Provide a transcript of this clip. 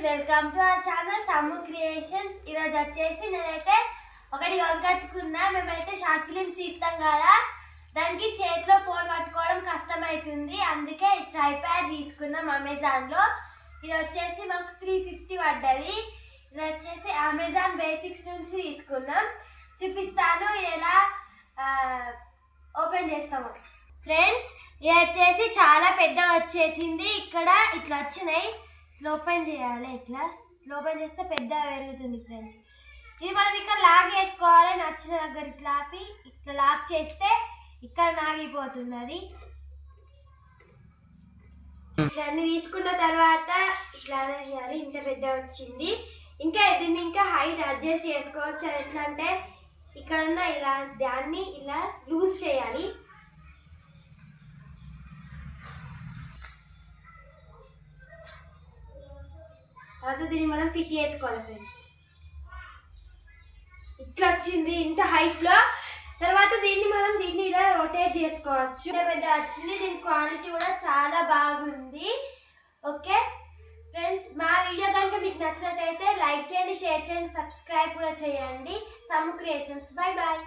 Welcome to our channel Sammu creations. ఈరోజు వచ్చేసి నేనైతే ఒకటి కొనుకొచ్చుకున్నా. మేమైతే షార్ట్ ఫిలిమ్స్ తీస్తాం కదా, దానికి చేతిలో ఫోన్ పట్టుకోవడం కష్టమవుతుంది, అందుకే ట్రైప్యాడ్ తీసుకున్నాం అమెజాన్లో. ఇది వచ్చేసి మాకు 350 పడ్డది. ఇది వచ్చేసి అమెజాన్ బేసిక్స్ నుంచి తీసుకున్నాం. చూపిస్తాను ఎలా ఓపెన్ చేస్తాము. ఫ్రెండ్స్, ఇది వచ్చేసి చాలా పెద్దగా వచ్చేసింది. ఇక్కడ ఇట్లా వచ్చినాయి, ఓపెన్ చేయాలి. ఇట్లా ఓపెన్ చేస్తే పెద్దగా పెరుగుతుంది ఫ్రెండ్స్. ఇది మనం ఇక్కడ లాక్ చేసుకోవాలి. నచ్చిన దగ్గర ఇట్లా ఆపి ఇట్లా లాక్ చేస్తే ఇక్కడ నాగిపోతుంది. అది ఇట్లా అన్ని తీసుకున్న తర్వాత ఇట్లా చేయాలి. ఇంత పెద్ద వచ్చింది. ఇంకా దీన్ని ఇంకా హైట్ అడ్జస్ట్ చేసుకోవచ్చు. అది ఎట్లా అంటే ఇక్కడ ఉన్న ఇలా దాన్ని ఇలా లూజ్ చేయాలి. తర్వాత దీన్ని మనం ఫిట్ చేసుకోవాలి ఫ్రెండ్స్. ఇట్లా వచ్చింది ఇంత హైట్లో. తర్వాత దీన్ని ఇలా రొటేట్ చేసుకోవచ్చు. పెద్ద వచ్చింది. దీని క్వాలిటీ కూడా చాలా బాగుంది. ఓకే ఫ్రెండ్స్, మా వీడియో కనుక మీకు నచ్చినట్టయితే లైక్ చేయండి, షేర్ చేయండి, సబ్స్క్రైబ్ కూడా చేయండి. సమ్ము క్రియేషన్స్. Bye bye.